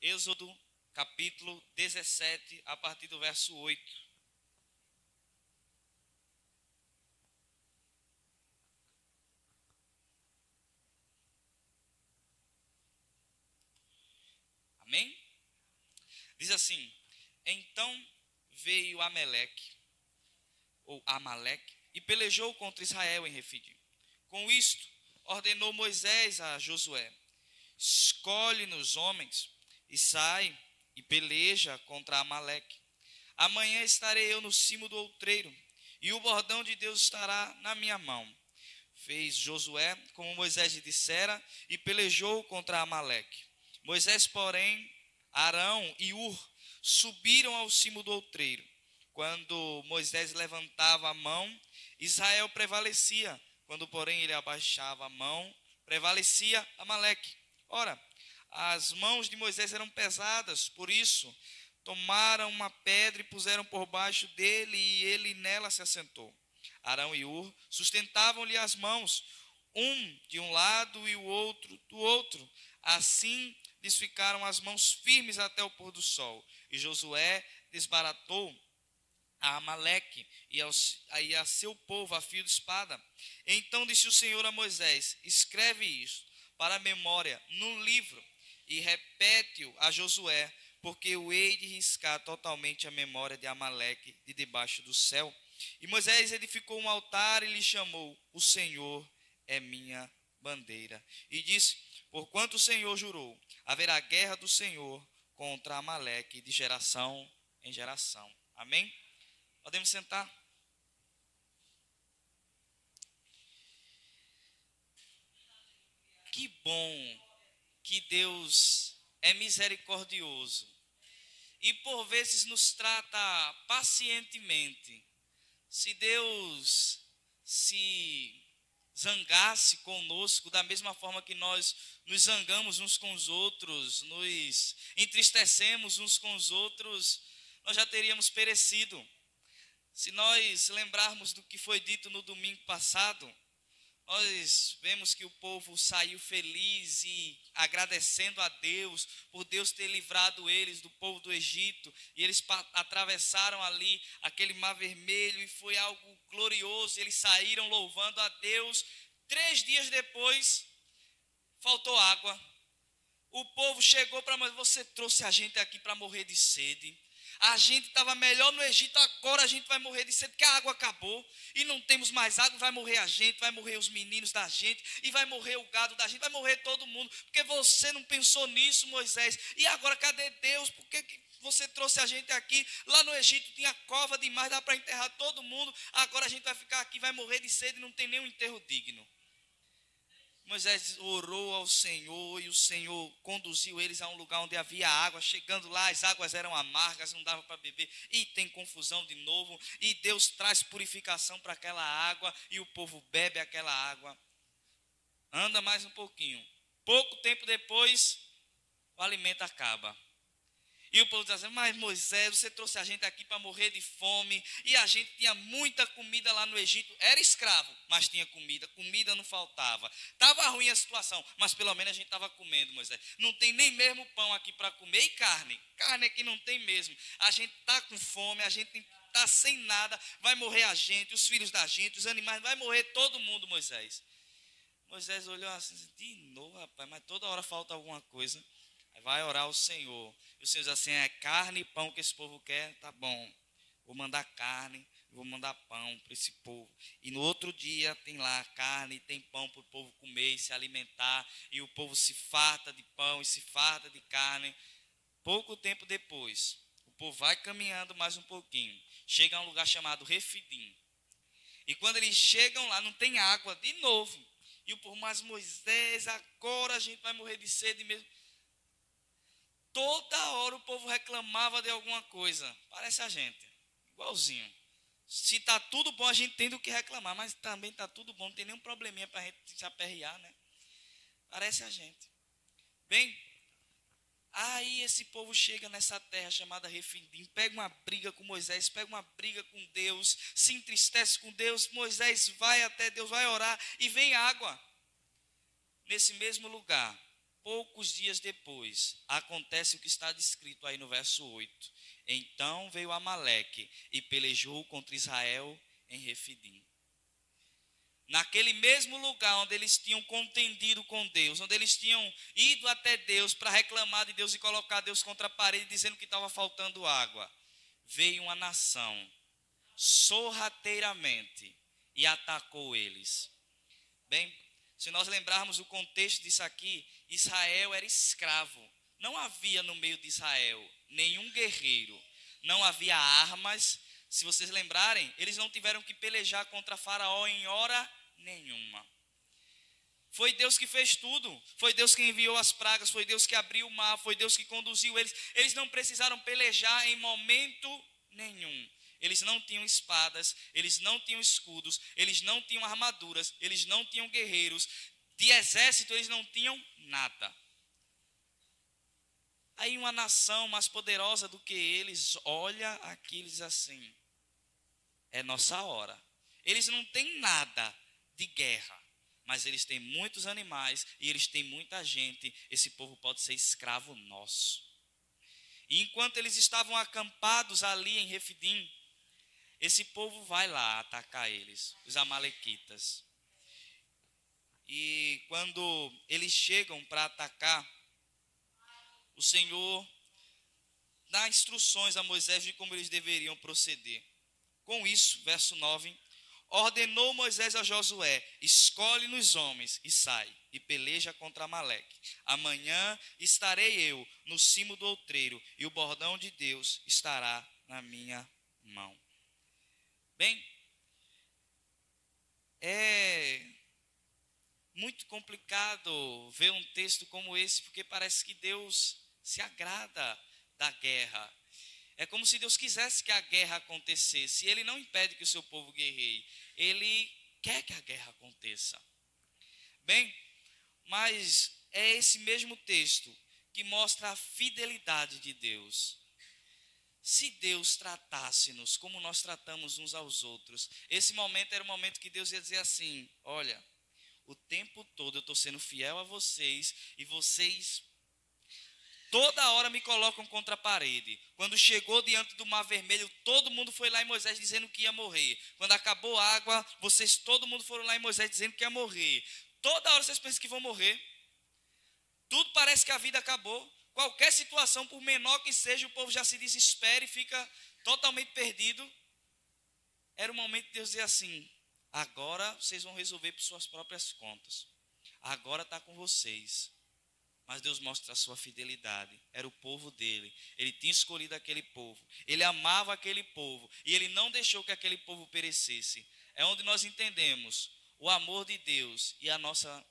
Êxodo capítulo 17, a partir do verso 8. Amém? Diz assim: então veio Amaleque, e pelejou contra Israel em Refidim. Com isto, ordenou Moisés a Josué: escolhe-nos homens e sai e peleja contra Amaleque. Amanhã estarei eu no cimo do outreiro, e o bordão de Deus estará na minha mão. Fez Josué como Moisés lhe dissera e pelejou contra Amaleque. Moisés, porém, Arão e Ur subiram ao cimo do outreiro. Quando Moisés levantava a mão, Israel prevalecia. Quando, porém, ele abaixava a mão, prevalecia Amaleque. Ora, as mãos de Moisés eram pesadas, por isso tomaram uma pedra e puseram por baixo dele, e ele nela se assentou. Arão e Ur sustentavam-lhe as mãos, um de um lado e o outro do outro. Assim lhes ficaram as mãos firmes até o pôr do sol. E Josué desbaratou a Amaleque e a seu povo a fio de espada. Então disse o Senhor a Moisés: escreve isto para a memória num livro e repete-o a Josué, porque eu hei de riscar totalmente a memória de Amaleque de debaixo do céu. E Moisés edificou um altar e lhe chamou: o Senhor é minha bandeira. E disse: porquanto o Senhor jurou, haverá guerra do Senhor contra Amaleque de geração em geração. Amém? Podemos sentar? Que bom que Deus é misericordioso e por vezes nos trata pacientemente. Se Deus se zangasse conosco da mesma forma que nós nos zangamos uns com os outros, nos entristecemos uns com os outros, nós já teríamos perecido. Se nós lembrarmos do que foi dito no domingo passado, nós vemos que o povo saiu feliz e agradecendo a Deus por Deus ter livrado eles do povo do Egito, e eles atravessaram ali aquele mar vermelho e foi algo glorioso. Eles saíram louvando a Deus. 3 dias depois faltou água. O povo chegou para Moisés: você trouxe a gente aqui para morrer de sede. A gente estava melhor no Egito, agora a gente vai morrer de sede porque a água acabou e não temos mais água. Vai morrer a gente, vai morrer os meninos da gente e vai morrer o gado da gente, vai morrer todo mundo, porque você não pensou nisso, Moisés. E agora cadê Deus? Por que você trouxe a gente aqui? Lá no Egito tinha cova demais, dá para enterrar todo mundo. Agora a gente vai ficar aqui, vai morrer de sede e não tem nenhum enterro digno. Moisés orou ao Senhor e o Senhor conduziu eles a um lugar onde havia água. Chegando lá, as águas eram amargas, não dava para beber, e tem confusão de novo, e Deus traz purificação para aquela água, e o povo bebe aquela água. Anda mais um pouquinho, pouco tempo depois o alimento acaba. E o povo diz assim: mas Moisés, você trouxe a gente aqui para morrer de fome, e a gente tinha muita comida lá no Egito. Era escravo, mas tinha comida, comida não faltava. Estava ruim a situação, mas pelo menos a gente estava comendo, Moisés. Não tem nem mesmo pão aqui para comer, e carne aqui não tem mesmo. A gente está com fome, a gente está sem nada, vai morrer a gente, os filhos da gente, os animais, vai morrer todo mundo, Moisés. Moisés olhou assim: de novo, rapaz, mas toda hora falta alguma coisa. Vai orar ao Senhor. E o Senhor diz assim: é carne e pão que esse povo quer, tá bom. Vou mandar carne, vou mandar pão para esse povo. E no outro dia tem lá carne, tem pão para o povo comer e se alimentar. E o povo se farta de pão e se farta de carne. Pouco tempo depois, o povo vai caminhando mais um pouquinho. Chega a um lugar chamado Refidim. E quando eles chegam lá, não tem água de novo. E o povo: mas Moisés, agora a gente vai morrer de sede mesmo. Toda hora o povo reclamava de alguma coisa. Parece a gente, igualzinho. Se está tudo bom, a gente tem do que reclamar, mas também está tudo bom, não tem nenhum probleminha para a gente se aperrear, né? Parece a gente. Bem, aí esse povo chega nessa terra chamada Refidim, pega uma briga com Moisés, pega uma briga com Deus, se entristece com Deus. Moisés vai até Deus, vai orar e vem água. Nesse mesmo lugar, poucos dias depois, acontece o que está descrito aí no verso 8. Então veio Amaleque e pelejou contra Israel em Refidim. Naquele mesmo lugar onde eles tinham contendido com Deus, onde eles tinham ido até Deus para reclamar de Deus e colocar Deus contra a parede, dizendo que estava faltando água, veio uma nação sorrateiramente e atacou eles. Bem, se nós lembrarmos o contexto disso aqui, Israel era escravo. Não havia no meio de Israel nenhum guerreiro, não havia armas. Se vocês lembrarem, eles não tiveram que pelejar contra Faraó em hora nenhuma. Foi Deus que fez tudo, foi Deus que enviou as pragas, foi Deus que abriu o mar, foi Deus que conduziu eles. Eles não precisaram pelejar em momento nenhum. Eles não tinham espadas, eles não tinham escudos, eles não tinham armaduras, eles não tinham guerreiros. De exército eles não tinham nada. Aí uma nação mais poderosa do que eles olha aquilo e diz assim: é nossa hora. Eles não têm nada de guerra, mas eles têm muitos animais e eles têm muita gente. Esse povo pode ser escravo nosso. E enquanto eles estavam acampados ali em Refidim, esse povo vai lá atacar eles, os amalequitas. E quando eles chegam para atacar, o Senhor dá instruções a Moisés de como eles deveriam proceder. Com isso, verso 9, ordenou Moisés a Josué: escolhe-nos homens e sai, e peleja contra Amaleque. Amanhã estarei eu no cimo do outreiro, e o bordão de Deus estará na minha mão. Bem, é muito complicado ver um texto como esse, porque parece que Deus se agrada da guerra. É como se Deus quisesse que a guerra acontecesse. Ele não impede que o seu povo guerreie. Ele quer que a guerra aconteça. Bem, mas é esse mesmo texto que mostra a fidelidade de Deus. Se Deus tratasse-nos como nós tratamos uns aos outros, esse momento era o momento que Deus ia dizer assim: olha, o tempo todo eu estou sendo fiel a vocês e vocês toda hora me colocam contra a parede. Quando chegou diante do Mar Vermelho, todo mundo foi lá em Moisés dizendo que ia morrer. Quando acabou a água, todo mundo foram lá em Moisés dizendo que ia morrer. Toda hora vocês pensam que vão morrer. Tudo parece que a vida acabou. Qualquer situação, por menor que seja, o povo já se desespera e fica totalmente perdido. Era o momento de Deus dizer assim: agora vocês vão resolver por suas próprias contas. Agora está com vocês. Mas Deus mostra a sua fidelidade. Era o povo dele. Ele tinha escolhido aquele povo. Ele amava aquele povo. E ele não deixou que aquele povo perecesse. É onde nós entendemos o amor de Deus e a nossa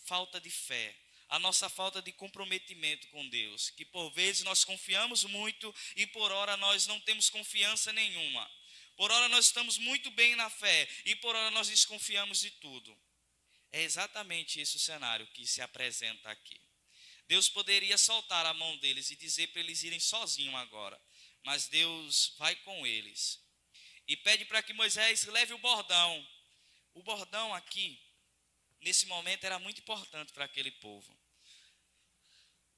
falta de fé. A nossa falta de comprometimento com Deus. Que por vezes nós confiamos muito e por hora nós não temos confiança nenhuma. Por hora nós estamos muito bem na fé e por hora nós desconfiamos de tudo. É exatamente esse o cenário que se apresenta aqui. Deus poderia soltar a mão deles e dizer para eles irem sozinhos agora. Mas Deus vai com eles. E pede para que Moisés leve o bordão. O bordão aqui, nesse momento, era muito importante para aquele povo.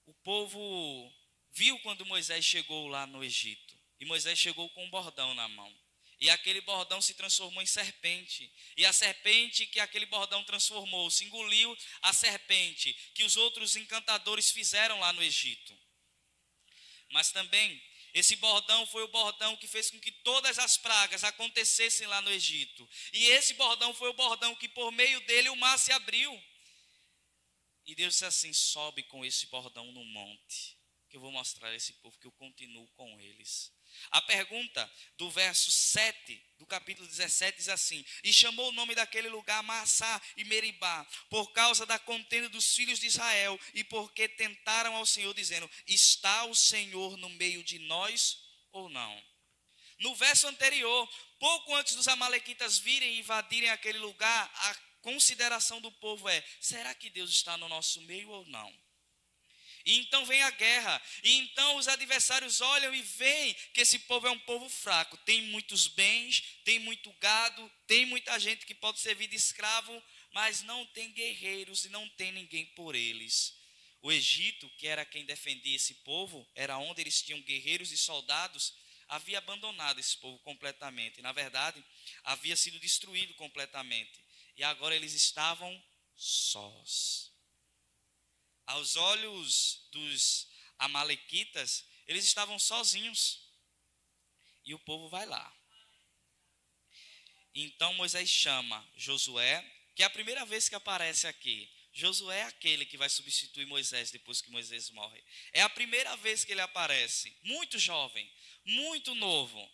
O povo viu quando Moisés chegou lá no Egito. E Moisés chegou com um bordão na mão. E aquele bordão se transformou em serpente. E a serpente que aquele bordão transformou se engoliu a serpente que os outros encantadores fizeram lá no Egito. Mas também esse bordão foi o bordão que fez com que todas as pragas acontecessem lá no Egito. E esse bordão foi o bordão que por meio dele o mar se abriu. E Deus disse assim: sobe com esse bordão no monte, que eu vou mostrar a esse povo que eu continuo com eles. A pergunta do verso 7 do capítulo 17 diz assim: e chamou o nome daquele lugar Massá e Meribá, por causa da contenda dos filhos de Israel, e porque tentaram ao Senhor, dizendo: está o Senhor no meio de nós ou não? No verso anterior, pouco antes dos amalequitas virem e invadirem aquele lugar, a consideração do povo é: será que Deus está no nosso meio ou não? E então vem a guerra, e então os adversários olham e veem que esse povo é um povo fraco. Tem muitos bens, tem muito gado, tem muita gente que pode servir de escravo, mas não tem guerreiros e não tem ninguém por eles. O Egito, que era quem defendia esse povo, era onde eles tinham guerreiros e soldados, havia abandonado esse povo completamente. Na verdade, havia sido destruído completamente. E agora eles estavam sós. Aos olhos dos amalequitas, eles estavam sozinhos. E o povo vai lá. Então Moisés chama Josué, que é a primeira vez que aparece aqui. Josué é aquele que vai substituir Moisés depois que Moisés morre. É a primeira vez que ele aparece, muito jovem, muito novo.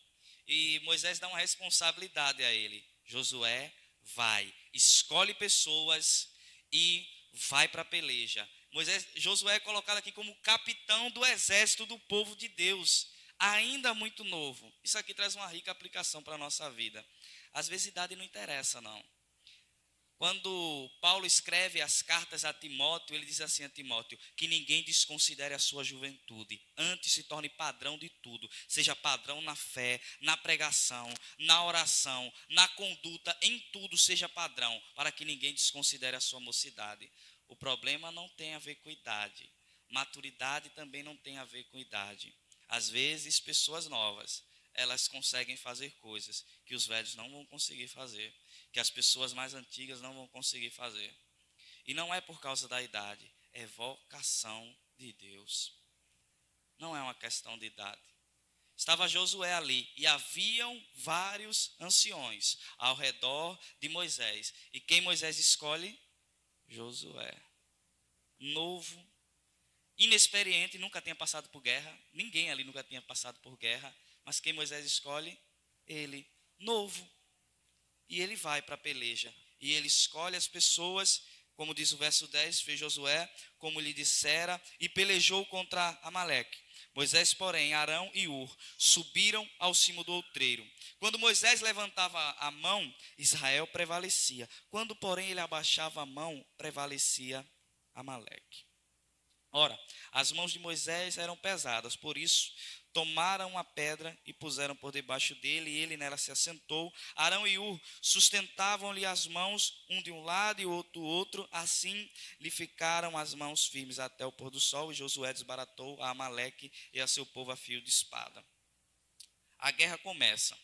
E Moisés dá uma responsabilidade a ele. Josué, vai, escolhe pessoas e vai para a peleja. Josué é colocado aqui como capitão do exército do povo de Deus, ainda muito novo. Isso aqui traz uma rica aplicação para a nossa vida. Às vezes idade não interessa, não. Quando Paulo escreve as cartas a Timóteo, ele diz assim a Timóteo, que ninguém desconsidere a sua juventude, antes se torne padrão de tudo, seja padrão na fé, na pregação, na oração, na conduta, em tudo seja padrão, para que ninguém desconsidere a sua mocidade. O problema não tem a ver com idade, maturidade também não tem a ver com idade. Às vezes, pessoas novas, elas conseguem fazer coisas que os velhos não vão conseguir fazer, que as pessoas mais antigas não vão conseguir fazer. E não é por causa da idade, é vocação de Deus. Não é uma questão de idade. Estava Josué ali e haviam vários anciões ao redor de Moisés. E quem Moisés escolhe? Josué. Novo, inexperiente, nunca tinha passado por guerra. Ninguém ali nunca tinha passado por guerra. Mas quem Moisés escolhe? Ele, novo. E ele vai para a peleja. E ele escolhe as pessoas, como diz o verso 10, fez Josué, como lhe dissera, e pelejou contra Amaleque. Moisés, porém, Arão e Ur subiram ao cimo do outreiro. Quando Moisés levantava a mão, Israel prevalecia. Quando, porém, ele abaixava a mão, prevalecia Amaleque. Ora, as mãos de Moisés eram pesadas, por isso tomaram uma pedra e puseram por debaixo dele, e ele nela se assentou. Arão e Ur sustentavam-lhe as mãos, um de um lado e outro do outro, assim lhe ficaram as mãos firmes até o pôr do sol, e Josué desbaratou a Amaleque e a seu povo a fio de espada. A guerra começa,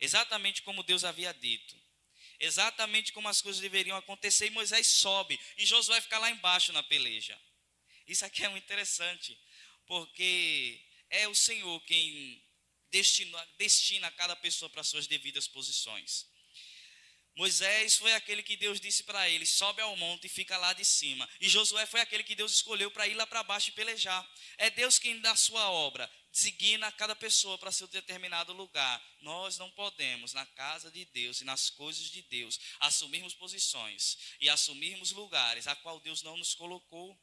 exatamente como Deus havia dito, exatamente como as coisas deveriam acontecer, e Moisés sobe, e Josué fica lá embaixo na peleja. Isso aqui é muito interessante, porque é o Senhor quem destina cada pessoa para suas devidas posições. Moisés foi aquele que Deus disse para ele, sobe ao monte e fica lá de cima. E Josué foi aquele que Deus escolheu para ir lá para baixo e pelejar. É Deus quem, na sua obra, designa cada pessoa para seu determinado lugar. Nós não podemos, na casa de Deus e nas coisas de Deus, assumirmos posições e assumirmos lugares a qual Deus não nos colocou.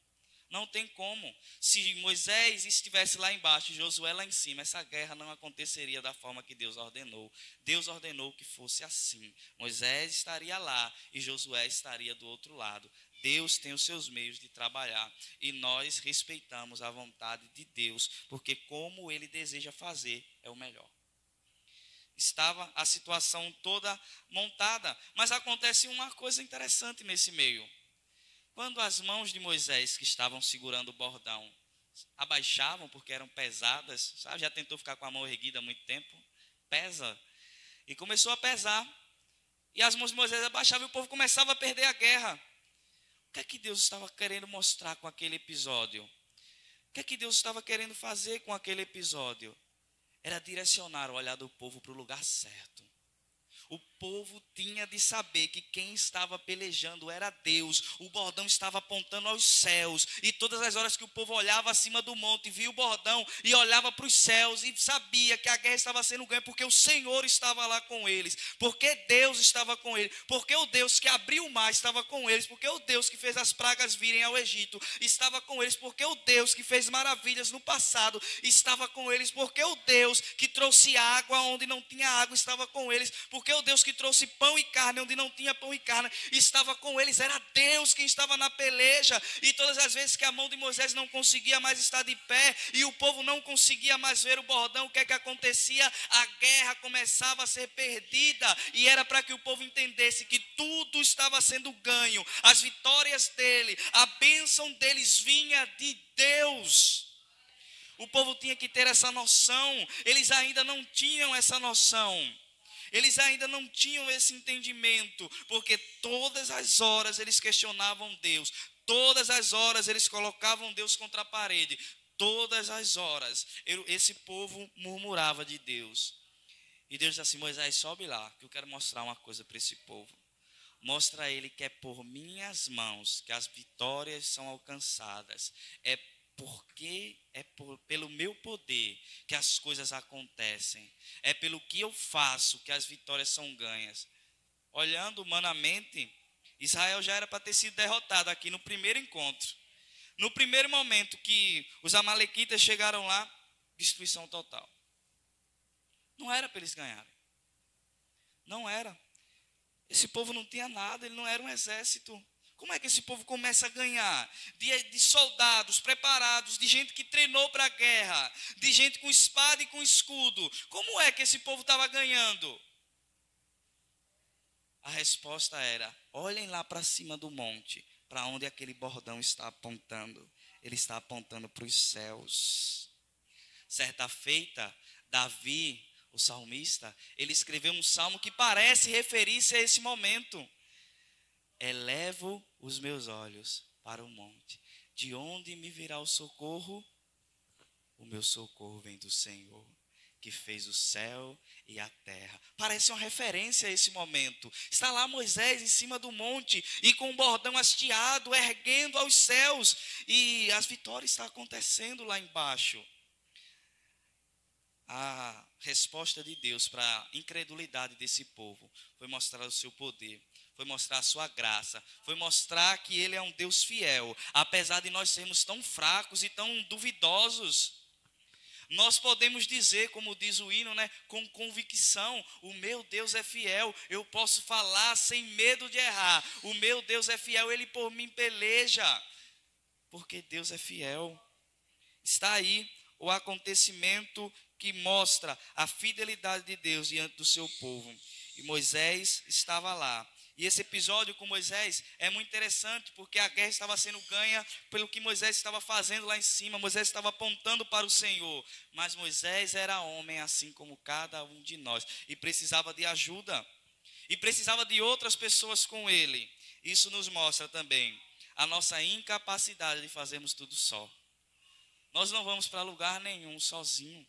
Não tem como. Se Moisés estivesse lá embaixo e Josué lá em cima, essa guerra não aconteceria da forma que Deus ordenou. Deus ordenou que fosse assim. Moisés estaria lá e Josué estaria do outro lado. Deus tem os seus meios de trabalhar e nós respeitamos a vontade de Deus, porque como Ele deseja fazer é o melhor. Estava a situação toda montada, mas acontece uma coisa interessante nesse meio. Quando as mãos de Moisés, que estavam segurando o bordão, abaixavam porque eram pesadas, sabe? Já tentou ficar com a mão erguida há muito tempo? Pesa. E começou a pesar. E as mãos de Moisés abaixavam e o povo começava a perder a guerra. O que é que Deus estava querendo mostrar com aquele episódio? O que é que Deus estava querendo fazer com aquele episódio? Era direcionar o olhar do povo para o lugar certo. O povo tinha de saber que quem estava pelejando era Deus. O bordão estava apontando aos céus. E todas as horas que o povo olhava acima do monte, via o bordão e olhava para os céus e sabia que a guerra estava sendo ganha porque o Senhor estava lá com eles. Porque Deus estava com eles. Porque o Deus que abriu o mar estava com eles. Porque o Deus que fez as pragas virem ao Egito estava com eles. Porque o Deus que fez maravilhas no passado estava com eles. Porque o Deus que trouxe água onde não tinha água estava com eles. Porque o Deus que trouxe pão e carne, onde não tinha pão e carne, estava com eles, era Deus quem estava na peleja. E todas as vezes que a mão de Moisés não conseguia mais estar de pé, e o povo não conseguia mais ver o bordão, o que é que acontecia? A guerra começava a ser perdida, e era para que o povo entendesse que tudo estava sendo ganho, as vitórias dele, a bênção deles vinha de Deus. O povo tinha que ter essa noção, eles ainda não tinham essa noção, eles ainda não tinham esse entendimento, porque todas as horas eles questionavam Deus, todas as horas eles colocavam Deus contra a parede, todas as horas esse povo murmurava de Deus. E Deus disse assim: Moisés, sobe lá, que eu quero mostrar uma coisa para esse povo. Mostra a ele que é por minhas mãos que as vitórias são alcançadas, pelo meu poder que as coisas acontecem, é pelo que eu faço que as vitórias são ganhas. Olhando humanamente, Israel já era para ter sido derrotado aqui no primeiro encontro. No primeiro momento que os amalequitas chegaram lá, destruição total. Não era para eles ganharem. Não era. Esse povo não tinha nada, ele não era um exército. Como é que esse povo começa a ganhar? De soldados preparados, de gente que treinou para a guerra, de gente com espada e com escudo. Como é que esse povo estava ganhando? A resposta era: olhem lá para cima do monte, para onde aquele bordão está apontando. Ele está apontando para os céus. Certa feita, Davi, o salmista, ele escreveu um salmo que parece referir-se a esse momento. Elevo os meus olhos para o monte. De onde me virá o socorro? O meu socorro vem do Senhor, que fez o céu e a terra. Parece uma referência a esse momento. Está lá Moisés em cima do monte e com o bordão hasteado, erguendo aos céus. E as vitórias estão acontecendo lá embaixo. A resposta de Deus para a incredulidade desse povo foi mostrar o seu poder, foi mostrar a sua graça, foi mostrar que ele é um Deus fiel. Apesar de nós sermos tão fracos e tão duvidosos, nós podemos dizer, como diz o hino, com convicção: o meu Deus é fiel, eu posso falar sem medo de errar. O meu Deus é fiel, ele por mim peleja, porque Deus é fiel. Está aí o acontecimento que mostra a fidelidade de Deus diante do seu povo. E Moisés estava lá. E esse episódio com Moisés é muito interessante, porque a guerra estava sendo ganha pelo que Moisés estava fazendo lá em cima. Moisés estava apontando para o Senhor. Mas Moisés era homem assim como cada um de nós, e precisava de ajuda. E precisava de outras pessoas com ele. Isso nos mostra também a nossa incapacidade de fazermos tudo só. Nós não vamos para lugar nenhum sozinho.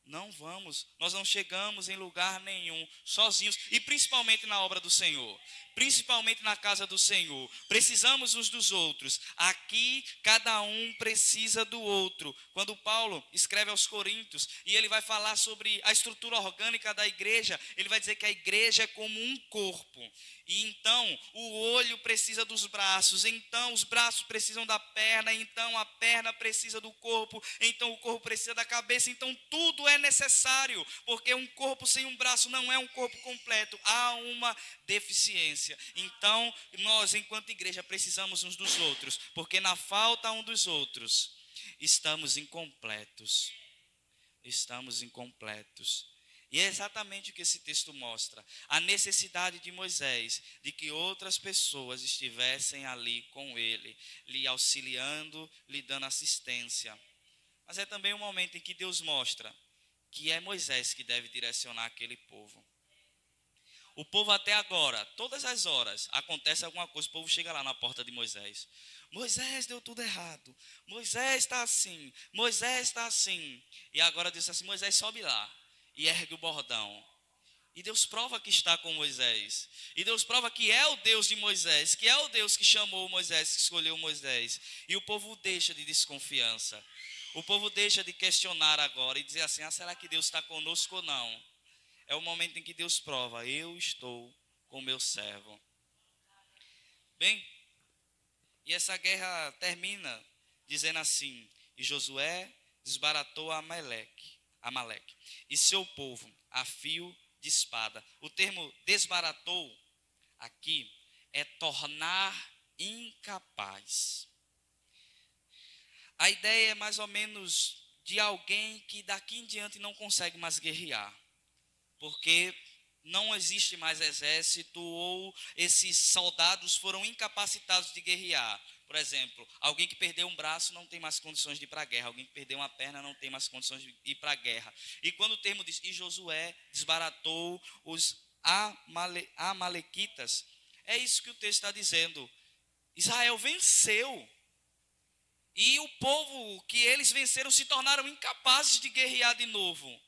Não vamos, nós não chegamos em lugar nenhum sozinhos, e principalmente na obra do Senhor, principalmente na casa do Senhor, precisamos uns dos outros. Aqui cada um precisa do outro. Quando Paulo escreve aos Coríntios e ele vai falar sobre a estrutura orgânica da igreja, ele vai dizer que a igreja é como um corpo. E então o olho precisa dos braços, então os braços precisam da perna, então a perna precisa do corpo, então o corpo precisa da cabeça. Então tudo é necessário, porque um corpo sem um braço não é um corpo completo, há uma deficiência. Então nós, enquanto igreja, precisamos uns dos outros, porque na falta um dos outros estamos incompletos. E é exatamente o que esse texto mostra: a necessidade de Moisés, de que outras pessoas estivessem ali com ele, lhe auxiliando, lhe dando assistência. Mas é também um momento em que Deus mostra que é Moisés que deve direcionar aquele povo. O povo até agora, todas as horas, acontece alguma coisa, o povo chega lá na porta de Moisés. Moisés, deu tudo errado. Moisés está assim, Moisés está assim. E agora Deus diz assim: Moisés, sobe lá e ergue o bordão. E Deus prova que está com Moisés. E Deus prova que é o Deus de Moisés, que é o Deus que chamou Moisés, que escolheu Moisés. E o povo deixa de desconfiança. O povo deixa de questionar agora e dizer assim: será que Deus está conosco ou não? É o momento em que Deus prova: eu estou com o meu servo. Bem, e essa guerra termina dizendo assim: e Josué desbaratou Amaleque e seu povo a fio de espada. O termo desbaratou aqui é tornar incapaz. A ideia é mais ou menos de alguém que daqui em diante não consegue mais guerrear, porque não existe mais exército ou esses soldados foram incapacitados de guerrear. Por exemplo, alguém que perdeu um braço não tem mais condições de ir para a guerra, alguém que perdeu uma perna não tem mais condições de ir para a guerra. E quando o termo diz, e Josué desbaratou os amalequitas, é isso que o texto está dizendo. Israel venceu. E o povo que eles venceram se tornaram incapazes de guerrear de novo.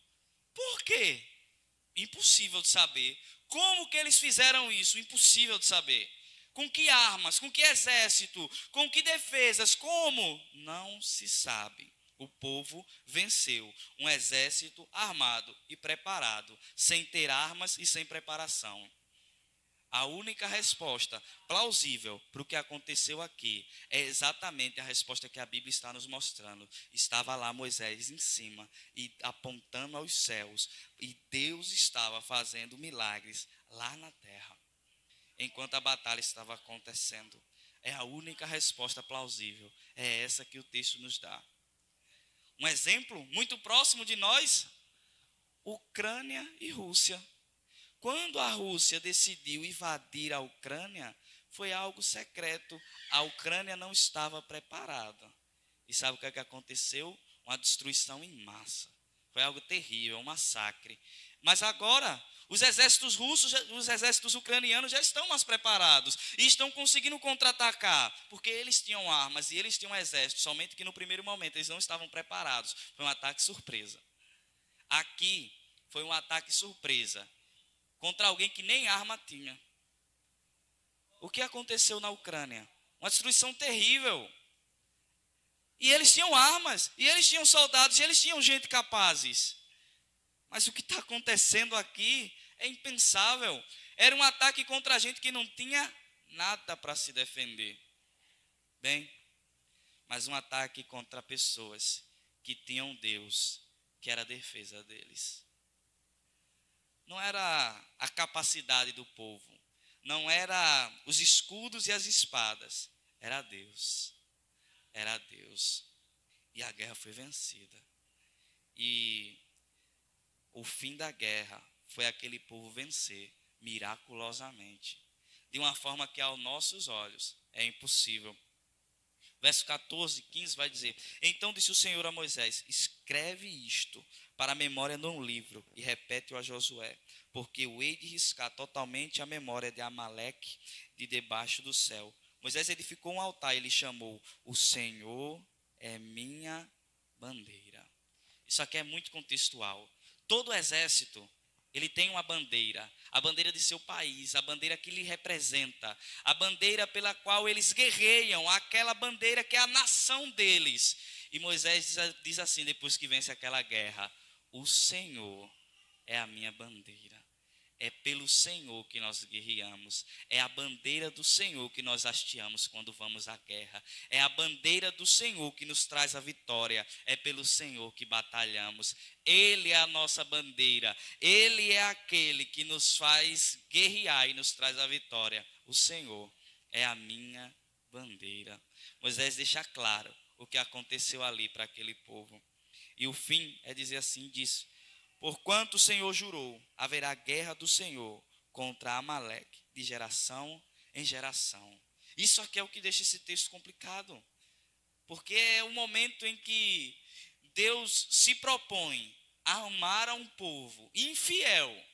Por quê? Impossível de saber. Como que eles fizeram isso? Impossível de saber. Com que armas? Com que exército? Com que defesas? Como? Não se sabe. O povo venceu um exército armado e preparado, sem ter armas e sem preparação. A única resposta plausível para o que aconteceu aqui é exatamente a resposta que a Bíblia está nos mostrando. Estava lá Moisés em cima e apontando aos céus, e Deus estava fazendo milagres lá na terra, enquanto a batalha estava acontecendo. É a única resposta plausível, é essa que o texto nos dá. Um exemplo muito próximo de nós, Ucrânia e Rússia. Quando a Rússia decidiu invadir a Ucrânia, foi algo secreto. A Ucrânia não estava preparada. E sabe o que aconteceu? Uma destruição em massa. Foi algo terrível, um massacre. Mas agora, os exércitos russos, os exércitos ucranianos já estão mais preparados. E estão conseguindo contra-atacar. Porque eles tinham armas e eles tinham um exército. Somente que no primeiro momento eles não estavam preparados. Foi um ataque surpresa. Aqui foi um ataque surpresa contra alguém que nem arma tinha. O que aconteceu na Ucrânia? Uma destruição terrível. E eles tinham armas, e eles tinham soldados, e eles tinham gente capazes. Mas o que está acontecendo aqui é impensável. Era um ataque contra gente que não tinha nada para se defender. Bem, mas um ataque contra pessoas que tinham Deus, que era a defesa deles. Não era a capacidade do povo, não era os escudos e as espadas, era Deus, era Deus. E a guerra foi vencida. E o fim da guerra foi aquele povo vencer miraculosamente, de uma forma que aos nossos olhos é impossível. Verso 14, 15 vai dizer: então disse o Senhor a Moisés, escreve isto para a memória num livro e repete-o a Josué, porque eu hei de riscar totalmente a memória de Amaleque de debaixo do céu. Moisés edificou um altar e ele chamou: o Senhor é minha bandeira. Isso aqui é muito contextual. Todo exército, ele tem uma bandeira, a bandeira de seu país, a bandeira que lhe representa, a bandeira pela qual eles guerreiam, aquela bandeira que é a nação deles. E Moisés diz assim, depois que vence aquela guerra: o Senhor é a minha bandeira. É pelo Senhor que nós guerreamos. É a bandeira do Senhor que nós hasteamos quando vamos à guerra. É a bandeira do Senhor que nos traz a vitória. É pelo Senhor que batalhamos. Ele é a nossa bandeira. Ele é aquele que nos faz guerrear e nos traz a vitória. O Senhor é a minha bandeira. Moisés deixa claro o que aconteceu ali para aquele povo. E o fim é dizer assim, diz: porquanto o Senhor jurou, haverá guerra do Senhor contra Amaleque, de geração em geração. Isso aqui é o que deixa esse texto complicado. Porque é o momento em que Deus se propõe a amar a um povo infiel,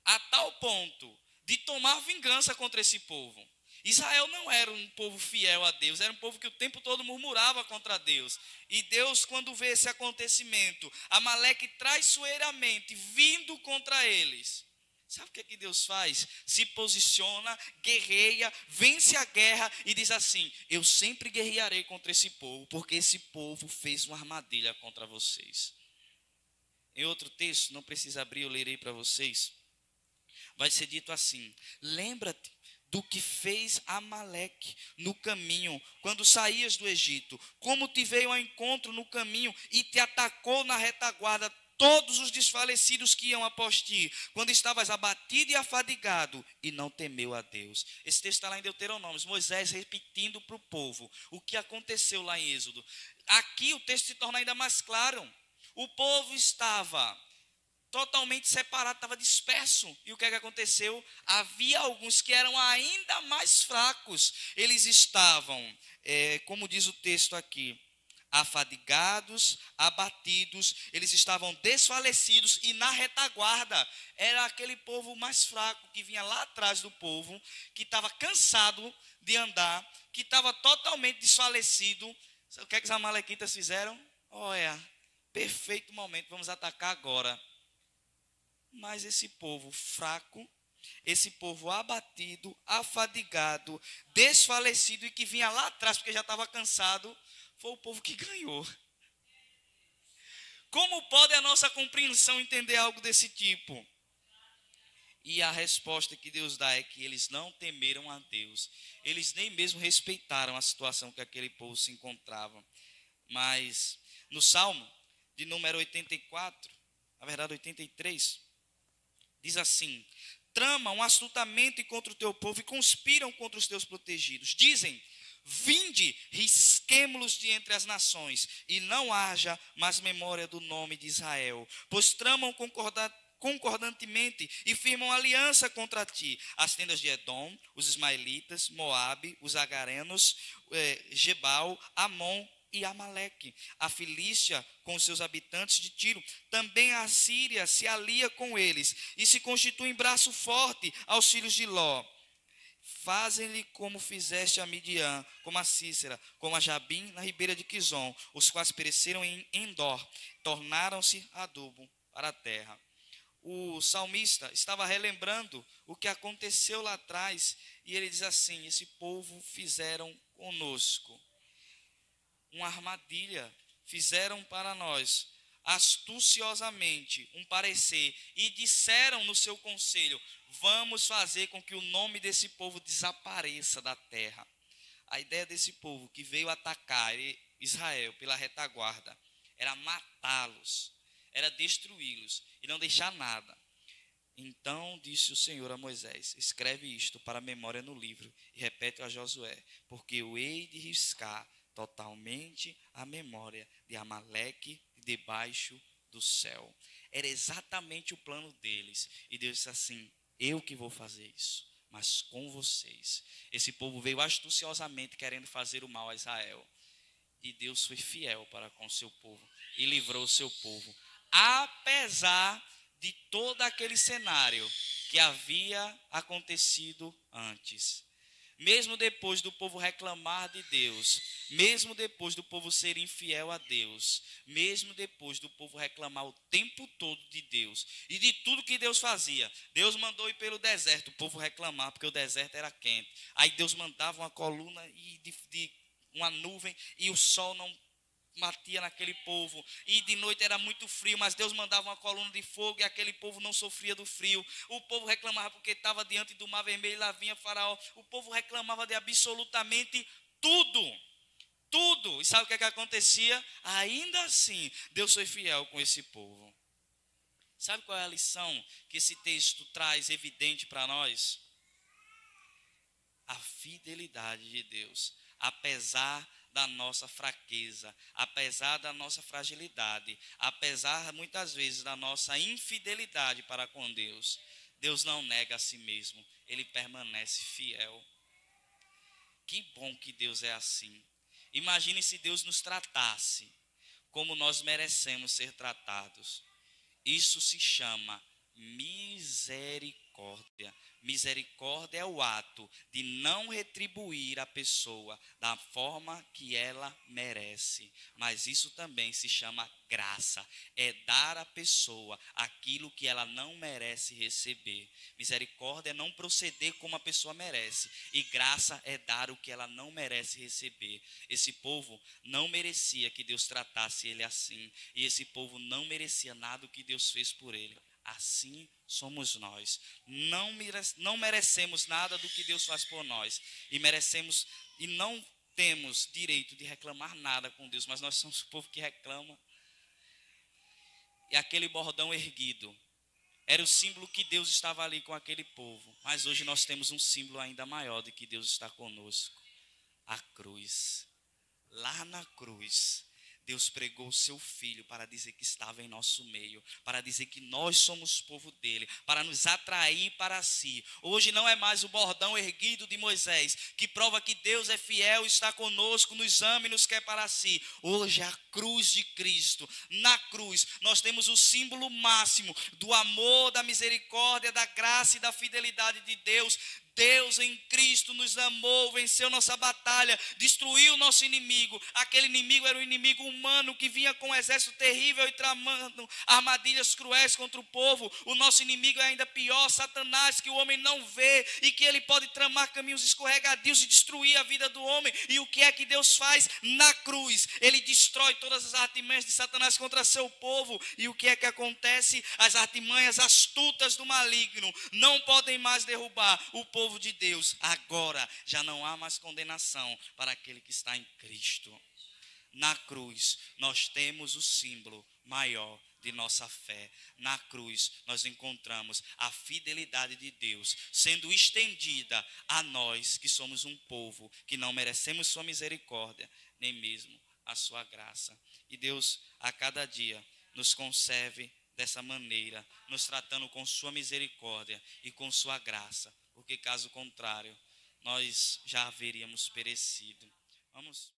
a tal ponto de tomar vingança contra esse povo. Israel não era um povo fiel a Deus, era um povo que o tempo todo murmurava contra Deus. E Deus, quando vê esse acontecimento, Amaleque traiçoeiramente vindo contra eles, sabe o que é que Deus faz? Se posiciona, guerreia, vence a guerra e diz assim: eu sempre guerrearei contra esse povo, porque esse povo fez uma armadilha contra vocês. Em outro texto, não precisa abrir, eu lerei para vocês. Vai ser dito assim: lembra-te do que fez Amaleque no caminho, quando saías do Egito, como te veio ao encontro no caminho e te atacou na retaguarda todos os desfalecidos que iam após ti, quando estavas abatido e afadigado, e não temeu a Deus. Esse texto está lá em Deuteronômio, Moisés repetindo para o povo o que aconteceu lá em Êxodo. Aqui o texto se torna ainda mais claro. O povo estava totalmente separado, estava disperso. E o que é que aconteceu? Havia alguns que eram ainda mais fracos. Eles estavam, como diz o texto aqui, afadigados, abatidos, eles estavam desfalecidos e na retaguarda era aquele povo mais fraco que vinha lá atrás do povo, que estava cansado de andar, que estava totalmente desfalecido. O que é que os amalequitas fizeram? Olha, perfeito momento, vamos atacar agora. Mas esse povo fraco, esse povo abatido, afadigado, desfalecido e que vinha lá atrás porque já estava cansado, foi o povo que ganhou. Como pode a nossa compreensão entender algo desse tipo? E a resposta que Deus dá é que eles não temeram a Deus. Eles nem mesmo respeitaram a situação que aquele povo se encontrava. Mas no Salmo de número 84, na verdade 83, diz assim: tramam astutamente contra o teu povo e conspiram contra os teus protegidos. Dizem: vinde, risquemo-los de entre as nações, e não haja mais memória do nome de Israel, pois tramam concordantemente e firmam aliança contra ti, as tendas de Edom, os ismaelitas, Moabe, os agarenos, Gebal, Amon e Amaleque, a Filístia com seus habitantes de Tiro. Também a Síria se alia com eles e se constitui em braço forte aos filhos de Ló. Fazem-lhe como fizeste a Midian, como a Cícera, como a Jabim na ribeira de Quizon, os quais pereceram em Endor, tornaram-se adubo para a terra. O salmista estava relembrando o que aconteceu lá atrás, e ele diz assim: esse povo fizeram conosco uma armadilha, fizeram para nós astuciosamente um parecer e disseram no seu conselho: vamos fazer com que o nome desse povo desapareça da terra. A ideia desse povo que veio atacar Israel pela retaguarda era matá-los, era destruí-los e não deixar nada. Então disse o Senhor a Moisés: escreve isto para a memória no livro e repete a Josué, porque eu hei de riscar totalmente a memória de Amaleque debaixo do céu. Era exatamente o plano deles. E Deus disse assim: eu que vou fazer isso, mas com vocês. Esse povo veio astuciosamente querendo fazer o mal a Israel, e Deus foi fiel para com o seu povo e livrou o seu povo, apesar de todo aquele cenário que havia acontecido antes. Mesmo depois do povo reclamar de Deus, mesmo depois do povo ser infiel a Deus, mesmo depois do povo reclamar o tempo todo de Deus e de tudo que Deus fazia, Deus mandou ir pelo deserto, o povo reclamar porque o deserto era quente. Aí Deus mandava uma coluna e de uma nuvem e o sol não batia naquele povo, e de noite era muito frio, mas Deus mandava uma coluna de fogo e aquele povo não sofria do frio. O povo reclamava porque estava diante do mar vermelho e lá vinha Faraó. O povo reclamava de absolutamente tudo. E sabe o que acontecia? Ainda assim, Deus foi fiel com esse povo. Sabe qual é a lição que esse texto traz evidente para nós? A fidelidade de Deus, apesar da nossa fraqueza, apesar da nossa fragilidade, apesar muitas vezes da nossa infidelidade para com Deus, Deus não nega a si mesmo, Ele permanece fiel. Que bom que Deus é assim. Imagine se Deus nos tratasse como nós merecemos ser tratados. Isso se chama misericórdia. Misericórdia é o ato de não retribuir a pessoa da forma que ela merece. Mas isso também se chama graça. É dar à pessoa aquilo que ela não merece receber. Misericórdia é não proceder como a pessoa merece. E graça é dar o que ela não merece receber. Esse povo não merecia que Deus tratasse ele assim. E esse povo não merecia nada do que Deus fez por ele. Assim somos nós. Não merecemos nada do que Deus faz por nós. E não temos direito de reclamar nada com Deus. Mas nós somos o povo que reclama. e aquele bordão erguido era o símbolo que Deus estava ali com aquele povo. Mas hoje nós temos um símbolo ainda maior de que Deus está conosco. A cruz. Lá na cruz, Deus pregou o seu Filho para dizer que estava em nosso meio, para dizer que nós somos povo dele, para nos atrair para si. Hoje não é mais o bordão erguido de Moisés, que prova que Deus é fiel, está conosco, nos ama e nos quer para si. Hoje é a cruz de Cristo. Na cruz nós temos o símbolo máximo do amor, da misericórdia, da graça e da fidelidade de Deus. Deus em Cristo nos amou, venceu nossa batalha, destruiu nosso inimigo. Aquele inimigo era um inimigo humano que vinha com um exército terrível e tramando armadilhas cruéis contra o povo. O nosso inimigo é ainda pior, Satanás, que o homem não vê e que ele pode tramar caminhos escorregadios e destruir a vida do homem. E o que é que Deus faz? Na cruz, ele destrói todas as artimanhas de Satanás contra seu povo. E o que é que acontece? As artimanhas astutas do maligno não podem mais derrubar o povo de Deus. Agora já não há mais condenação para aquele que está em Cristo. Na cruz nós temos o símbolo maior de nossa fé. Na cruz nós encontramos a fidelidade de Deus sendo estendida a nós que somos um povo que não merecemos sua misericórdia, nem mesmo a sua graça. E Deus a cada dia nos conserve dessa maneira, nos tratando com sua misericórdia e com sua graça, porque caso contrário, nós já haveríamos perecido. Vamos